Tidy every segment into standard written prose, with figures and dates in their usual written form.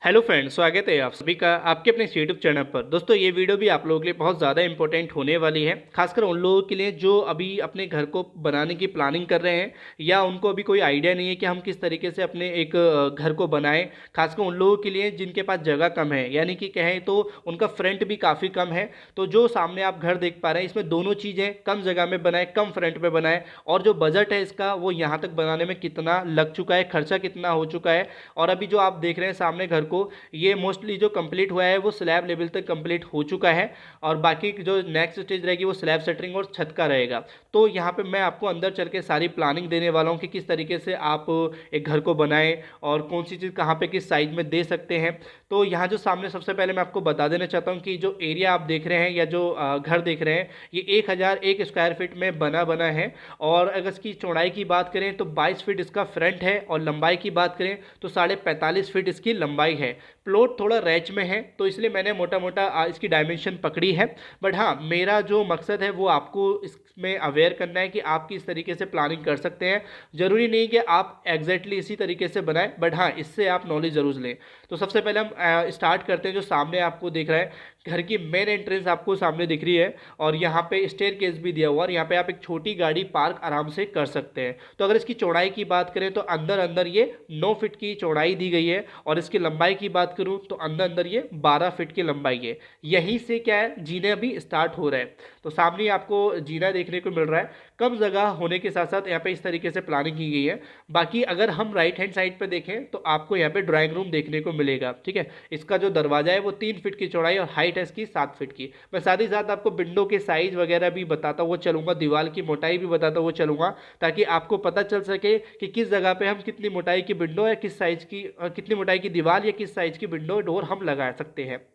Hello friends, स्वागत है आप सभी का आपके अपने यूट्यूब चैनल पर। दोस्तों, ये वीडियो भी आप लोगों के लिए बहुत ज़्यादा इंपॉर्टेंट होने वाली है, खासकर उन लोगों के लिए जो अभी अपने घर को बनाने की प्लानिंग कर रहे हैं या उनको अभी कोई आइडिया नहीं है कि हम किस तरीके से अपने एक घर को बनाएं। खासकर उन लोगों के लिए जिनके पास जगह कम है, यानी कि कहें तो उनका फ्रंट भी काफ़ी कम है। तो जो सामने आप घर देख पा रहे हैं, इसमें दोनों चीज़ें कम जगह में बनाए, कम फ्रंट में बनाए, और जो बजट है इसका वो यहाँ तक बनाने में कितना लग चुका है, खर्चा कितना हो चुका है। और अभी जो आप देख रहे हैं सामने घर को, ये मोस्टली जो कंप्लीट हुआ है वो स्लैब लेवल तक कंप्लीट हो चुका है, और बाकी जो नेक्स्ट स्टेज रहेगी वो स्लैब सेटरिंग और छत का रहेगा। तो यहाँ पे मैं आपको अंदर चल के सारी प्लानिंग देने वाला हूँ कि किस तरीके से आप एक घर को बनाएं और कौन सी चीज़ कहाँ पे किस साइज में दे सकते हैं। तो यहाँ जो सामने सबसे पहले मैं आपको बता देना चाहता हूँ कि जो एरिया आप देख रहे हैं या जो घर देख रहे हैं, ये 1001 स्क्वायर फीट में बना बना है। और अगर इसकी चौड़ाई की बात करें तो 22 फीट इसका फ्रंट है, और लंबाई की बात करें तो 45.5 फीट इसकी लंबाई है। प्लॉट थोड़ा रैच में है तो इसलिए मैंने मोटा मोटा इसकी डायमेंशन पकड़ी है। बट हाँ, मेरा जो मकसद है वो आपको इसमें अवेयर करना है कि आप किस तरीके से प्लानिंग कर सकते हैं। ज़रूरी नहीं कि आप एग्जैक्टली इसी तरीके से बनाएं, बट हाँ, इससे आप नॉलेज ज़रूर लें। तो सबसे पहले हम स्टार्ट करते हैं। जो सामने आपको दिख रहा है, घर की मेन एंट्रेंस आपको सामने दिख रही है, और यहाँ पे स्टेयर केस भी दिया हुआ है, और यहाँ पे आप एक छोटी गाड़ी पार्क आराम से कर सकते हैं। तो अगर इसकी चौड़ाई की बात करें तो अंदर अंदर ये 9 फीट की चौड़ाई दी गई है, और इसकी लंबाई की बात करूँ तो अंदर अंदर ये 12 फीट की लंबाई है। यहीं से क्या है, जीने अभी स्टार्ट हो रहे हैं। तो सामने आपको जीना देखने को मिल रहा है। कम जगह होने के साथ साथ यहाँ पे इस तरीके से प्लानिंग की गई है। बाकी अगर हम राइट हैंड साइड पे देखें तो आपको यहाँ पे ड्राइंग रूम देखने को मिलेगा। ठीक है, इसका जो दरवाजा है वो 3 फीट की चौड़ाई और हाइट है इसकी 7 फीट की। मैं साथ ही साथ आपको विंडो के साइज वगैरह भी बताता हुआ चलूंगा, दीवार की मोटाई भी बताता हुआ चलूंगा, ताकि आपको पता चल सके कि किस जगह पे हम कितनी मोटाई की विंडो या किस साइज की कितनी मोटाई की दीवार या किस साइज की विंडो डोर हम लगा सकते हैं।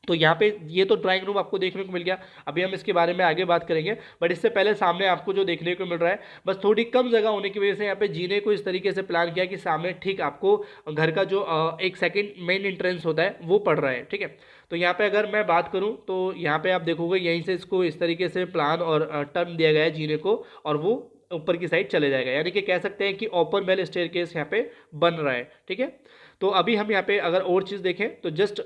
तो यहाँ पे ये तो ड्राइंग रूम आपको देखने को मिल गया। अभी हम इसके बारे में आगे बात करेंगे, बट इससे पहले सामने आपको जो देखने को मिल रहा है, बस थोड़ी कम जगह होने की वजह से यहाँ पे जीने को इस तरीके से प्लान किया कि सामने ठीक आपको घर का जो एक सेकंड मेन एंट्रेंस होता है वो पड़ रहा है। ठीक है, तो यहाँ पे अगर मैं बात करूँ तो यहाँ पे आप देखोगे यहीं से इसको इस तरीके से प्लान और टर्न दिया गया है जीने को, और वो ऊपर की साइड चले जाएगा, यानी कि कह सकते हैं कि ओपन बेल स्टेयर केस यहाँ पे बन रहा है। ठीक है, तो अभी हम यहाँ पे अगर और चीज़ देखें तो जस्ट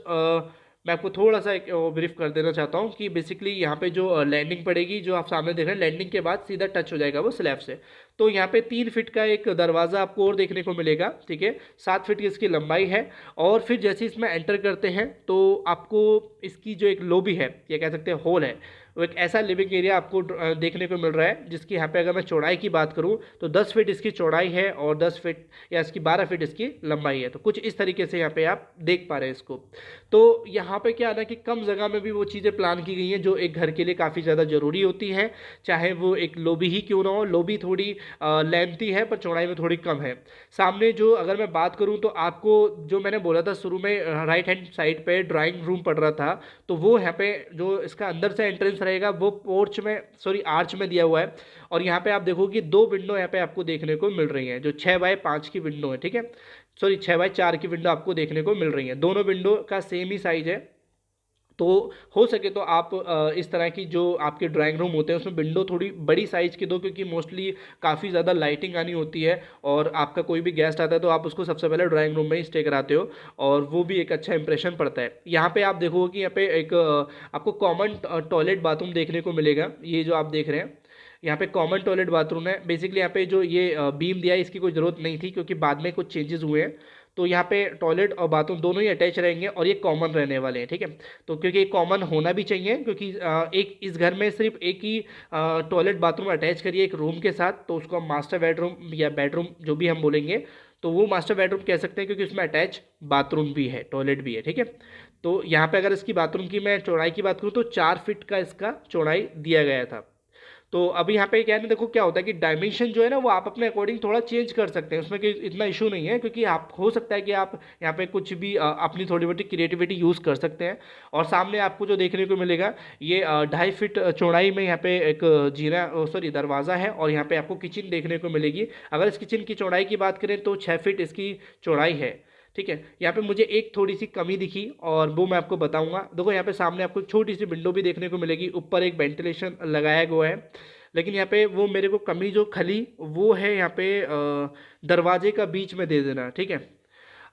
मैं आपको थोड़ा सा एक ब्रीफ कर देना चाहता हूँ कि बेसिकली यहाँ पे जो लैंडिंग पड़ेगी, जो आप सामने देख रहे हैं, लैंडिंग के बाद सीधा टच हो जाएगा वो स्लैब से। तो यहाँ पे 3 फीट का एक दरवाज़ा आपको और देखने को मिलेगा। ठीक है, 7 फीट की इसकी लंबाई है। और फिर जैसे इसमें एंटर करते हैं तो आपको इसकी जो एक लॉबी है या कह सकते हैं हॉल है, वो एक ऐसा लिविंग एरिया आपको देखने को मिल रहा है, जिसकी यहाँ पे अगर मैं चौड़ाई की बात करूँ तो 10 फीट इसकी चौड़ाई है और 10 फीट या इसकी 12 फीट इसकी लंबाई है। तो कुछ इस तरीके से यहाँ पे आप देख पा रहे हैं इसको। तो यहाँ पे क्या है ना कि कम जगह में भी वो चीज़ें प्लान की गई हैं जो एक घर के लिए काफ़ी ज़्यादा ज़रूरी होती हैं, चाहे वो एक लॉबी ही क्यों ना हो। लॉबी थोड़ी लेंथी है पर चौड़ाई में थोड़ी कम है। सामने जो अगर मैं बात करूँ तो आपको जो मैंने बोला था शुरू में, राइट हैंड साइड पे ड्राइंग रूम पड़ रहा था, तो वो यहाँ पे जो इसका अंदर से एंट्रेंस रहेगा वो पोर्च में, सॉरी आर्च में दिया हुआ है। और यहाँ पे आप देखो कि 2 विंडो यहाँ पे आपको देखने को मिल रही हैं, जो 6x5 की विंडो है। ठीक है, सॉरी 6x4 की विंडो आपको देखने को मिल रही है। दोनों विंडो का सेम ही साइज है। तो हो सके तो आप इस तरह की जो आपके ड्राइंग रूम होते हैं उसमें विंडो थोड़ी बड़ी साइज़ की दो, क्योंकि मोस्टली काफ़ी ज़्यादा लाइटिंग आनी होती है, और आपका कोई भी गेस्ट आता है तो आप उसको सबसे पहले ड्राइंग रूम में ही स्टे कराते हो, और वो भी एक अच्छा इंप्रेशन पड़ता है। यहाँ पे आप देखोगे कि यहाँ पे एक आपको कॉमन टॉयलेट बाथरूम देखने को मिलेगा। ये जो आप देख रहे हैं यहाँ पे कॉमन टॉयलेट बाथरूम है। बेसिकली यहाँ पे जो ये बीम दिया है इसकी कोई ज़रूरत नहीं थी, क्योंकि बाद में कुछ चेंजेस हुए हैं। तो यहाँ पे टॉयलेट और बाथरूम दोनों ही अटैच रहेंगे, और ये कॉमन रहने वाले हैं। ठीक है, तो क्योंकि ये कॉमन होना भी चाहिए, क्योंकि एक इस घर में सिर्फ एक ही टॉयलेट बाथरूम अटैच करिए एक रूम के साथ, तो उसको हम मास्टर बेडरूम या बेडरूम जो भी हम बोलेंगे, तो वो मास्टर बेडरूम कह सकते हैं, क्योंकि उसमें अटैच बाथरूम भी है, टॉयलेट भी है। ठीक है, तो यहाँ पे अगर इसकी बाथरूम की मैं चौड़ाई की बात करूँ तो 4 फीट का इसका चौड़ाई दिया गया था। तो अभी यहाँ पे क्या है ना, देखो क्या होता है कि डायमेंशन जो है ना वो आप अपने अकॉर्डिंग थोड़ा चेंज कर सकते हैं, उसमें कोई इतना इशू नहीं है, क्योंकि आप हो सकता है कि आप यहाँ पे कुछ भी अपनी थोड़ी बहुत क्रिएटिविटी यूज़ कर सकते हैं। और सामने आपको जो देखने को मिलेगा, ये 2.5 फीट चौड़ाई में यहाँ पे एक जीना, सॉरी दरवाज़ा है, और यहाँ पे आपको किचन देखने को मिलेगी। अगर इस किचन की चौड़ाई की बात करें तो 6 फीट इसकी चौड़ाई है। ठीक है, यहाँ पे मुझे एक थोड़ी सी कमी दिखी, और वो मैं आपको बताऊंगा। देखो यहाँ पे सामने आपको छोटी सी विंडो भी देखने को मिलेगी, ऊपर एक वेंटिलेशन लगाया गया है, लेकिन यहाँ पे वो मेरे को कमी जो खली वो है यहाँ पे दरवाजे का बीच में दे देना। ठीक है,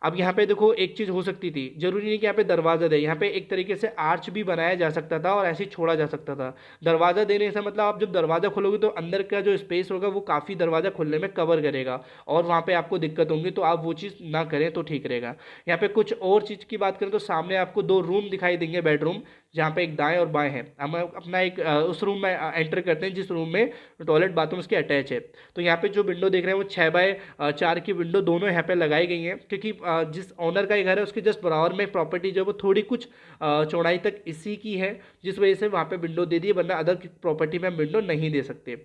अब यहाँ पे देखो एक चीज़ हो सकती थी, जरूरी नहीं कि यहाँ पे दरवाज़ा दे, यहाँ पे एक तरीके से आर्च भी बनाया जा सकता था और ऐसे ही छोड़ा जा सकता था। दरवाज़ा देने से मतलब आप जब दरवाज़ा खोलोगे तो अंदर का जो स्पेस होगा वो काफ़ी दरवाज़ा खुलने में कवर करेगा और वहाँ पे आपको दिक्कत होगी, तो आप वो चीज़ ना करें तो ठीक रहेगा। यहाँ पे कुछ और चीज़ की बात करें तो सामने आपको 2 रूम दिखाई देंगे, बेडरूम, जहाँ पे एक दाएं और बाएं है। हम अपना एक उस रूम में एंटर करते हैं जिस रूम में टॉयलेट बाथरूम उसके अटैच है। तो यहाँ पे जो विंडो देख रहे हैं वो 6x4 की विंडो दोनों यहाँ पे लगाई गई हैं, क्योंकि जिस ओनर का ये घर है उसके जस्ट बराबर में प्रॉपर्टी जो है वो थोड़ी कुछ चौड़ाई तक इसी की है, जिस वजह से वहाँ पे विंडो दे दी है, वरना अदर प्रॉपर्टी में हम विंडो नहीं दे सकते।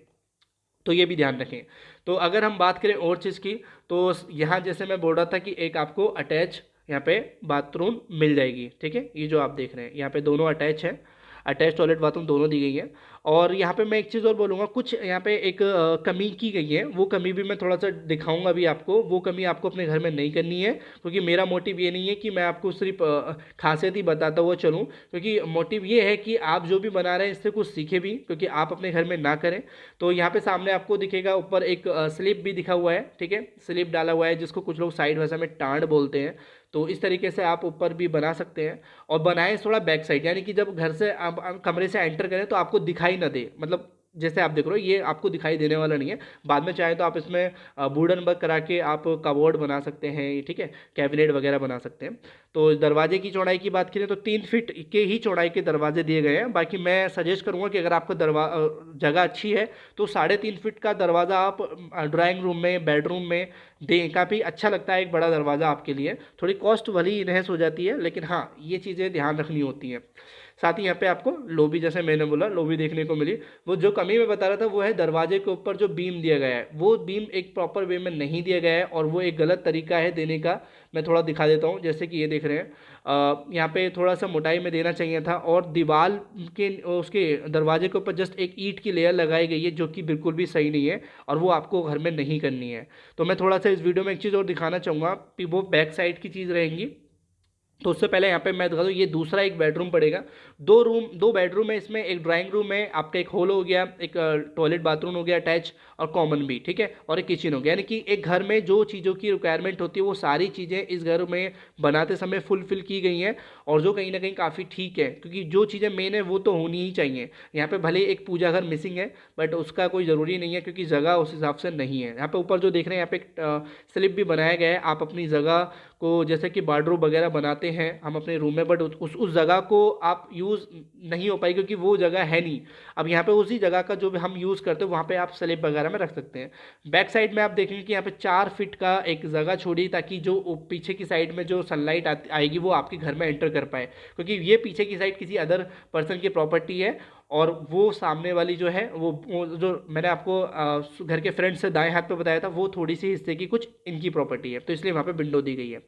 तो ये भी ध्यान रखें। तो अगर हम बात करें और चीज़ की, तो यहाँ जैसे मैं बोल रहा था कि एक आपको अटैच यहाँ पे बाथरूम मिल जाएगी, ठीक है। ये जो आप देख रहे हैं यहाँ पे दोनों अटैच है, अटैच टॉयलेट बाथरूम दोनों दी गई है। और यहाँ पे मैं एक चीज़ और बोलूँगा, कुछ यहाँ पे एक कमी की गई है, वो कमी भी मैं थोड़ा सा दिखाऊंगा अभी आपको। वो कमी आपको अपने घर में नहीं करनी है, क्योंकि मेरा मोटिव ये नहीं है कि मैं आपको सिर्फ खासियत ही बताता हुआ चलूँ, क्योंकि मोटिव ये है कि आप जो भी बना रहे हैं इससे कुछ सीखे भी, क्योंकि आप अपने घर में ना करें। तो यहाँ पे सामने आपको दिखेगा ऊपर एक स्लिप भी दिखा हुआ है, ठीक है, स्लिप डाला हुआ है जिसको कुछ लोग साइड भाषा में टाँड बोलते हैं। तो इस तरीके से आप ऊपर भी बना सकते हैं, और बनाएं थोड़ा बैक साइड, यानी कि जब घर से आप कमरे से एंटर करें तो आपको दिखाई ना दे, मतलब जैसे आप देख रहे हो ये आपको दिखाई देने वाला नहीं है। बाद में चाहे तो आप इसमें वुडन वर्क करा के आप कबोर्ड बना सकते हैं, ठीक है, कैबिनेट वगैरह बना सकते हैं। तो दरवाजे की चौड़ाई की बात करें तो 3 फीट के ही चौड़ाई के दरवाजे दिए गए हैं। बाकी मैं सजेस्ट करूंगा कि अगर आपको जगह अच्छी है तो 3.5 फीट का दरवाज़ा आप ड्राइंग रूम में, बेडरूम में दें, काफ़ी अच्छा लगता है एक बड़ा दरवाज़ा आपके लिए। थोड़ी कॉस्ट भली इनहेंस हो जाती है, लेकिन हाँ ये चीज़ें ध्यान रखनी होती हैं। साथ ही यहाँ पे आपको लोबी, जैसे मैंने बोला लोबी देखने को मिली। वो जो कमी मैं बता रहा था वो है दरवाजे के ऊपर जो बीम दिया गया है, वो बीम एक प्रॉपर वे में नहीं दिया गया है और वो एक गलत तरीका है देने का। मैं थोड़ा दिखा देता हूँ, जैसे कि ये देख रहे हैं, यहाँ पे थोड़ा सा मोटाई में देना चाहिए था, और दीवार के उसके दरवाजे के ऊपर जस्ट एक ईंट की लेयर लगाई गई है, जो कि बिल्कुल भी सही नहीं है और वो आपको घर में नहीं करनी है। तो मैं थोड़ा सा इस वीडियो में एक चीज़ और दिखाना चाहूँगा कि वो बैक साइड की चीज़ रहेंगी। तो उससे पहले यहाँ पे मैं दिखा दूँ, ये दूसरा एक बेडरूम पड़ेगा। 2 बेडरूम है इसमें, एक ड्राइंग रूम है, आपका एक हॉल हो गया, एक टॉयलेट बाथरूम हो गया अटैच और कॉमन भी, ठीक है, और एक किचन हो गया। यानी कि एक घर में जो चीज़ों की रिक्वायरमेंट होती है वो सारी चीज़ें इस घर में बनाते समय फुलफिल की गई हैं, और जो कहीं ना कहीं काफ़ी ठीक है, क्योंकि जो चीज़ें मेन है वो तो होनी ही चाहिए। यहाँ पे भले एक पूजा घर मिसिंग है, बट उसका कोई ज़रूरी नहीं है, क्योंकि जगह उस हिसाब से नहीं है। यहाँ पे ऊपर जो देख रहे हैं यहाँ पे एक स्लिप भी बनाया गया है। आप अपनी जगह को, जैसे कि वार्डरोब वगैरह बनाते हैं हम अपने रूम में, बट उस जगह को आप यूज़ नहीं हो पाई क्योंकि वो जगह है नहीं। अब यहाँ पे उसी जगह का जो भी हम यूज़ करते हैं वहाँ पे आप स्लैब वगैरह में रख सकते हैं। बैक साइड में आप देखेंगे कि यहाँ पे 4 फीट का एक जगह छोड़ी, ताकि जो पीछे की साइड में जो सनलाइट आएगी वो आपके घर में एंटर कर पाए, क्योंकि ये पीछे की साइड किसी अदर पर्सन की प्रॉपर्टी है, और वो सामने वाली जो है वो जो मैंने आपको घर के फ्रंट से दाएं हाथ पे बताया था वो थोड़ी सी हिस्से की कुछ इनकी प्रॉपर्टी है, तो इसलिए वहाँ पे विंडो दी गई है।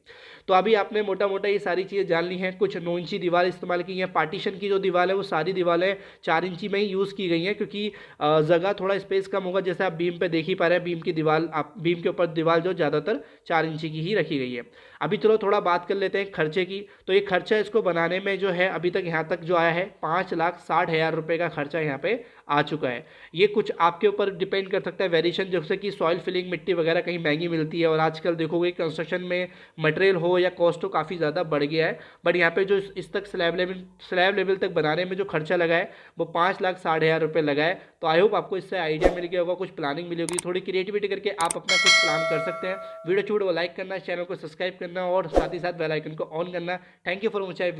तो अभी आपने मोटा मोटा ये सारी चीज़ें जान ली हैं। कुछ 9 इंची दीवार इस्तेमाल की है, पार्टीशन की जो दीवार है वो सारी दीवारें 4 इंची में ही यूज़ की गई हैं, क्योंकि जगह थोड़ा स्पेस कम होगा। जैसे आप बीम पे देख ही पा रहे हैं, बीम की दीवार, आप बीम के ऊपर दीवार जो ज़्यादातर 4 इंची की ही रखी गई है। अभी चलो थोड़ा बात कर लेते हैं खर्चे की। तो ये खर्चा इसको बनाने में जो है अभी तक यहाँ तक जो आया है 5,60,000 रुपये का खर्चा यहाँ पे आ चुका है। ये कुछ आपके ऊपर डिपेंड कर सकता है वेरिएशन, जैसे कि सॉइल फिलिंग मिट्टी वगैरह कहीं महंगी मिलती है, और आजकल देखोगे कंस्ट्रक्शन में मटेरियल हो या कॉस्ट हो काफ़ी ज़्यादा बढ़ गया है। बट यहाँ पे जो इस तक स्लैब लेवल तक बनाने में जो खर्चा लगा है वो 5,60,000 रुपये लगा है। तो आई होप आपको इससे आइडिया मिल गया होगा, कुछ प्लानिंग मिली होगी, थोड़ी क्रिएटिविटी करके आप अपना कुछ प्लान कर सकते हैं। वीडियो अच्छी को लाइक करना, चैनल को सब्सक्राइब करना और साथ ही साथ बेल आइकन को ऑन करना। Thank you for watching.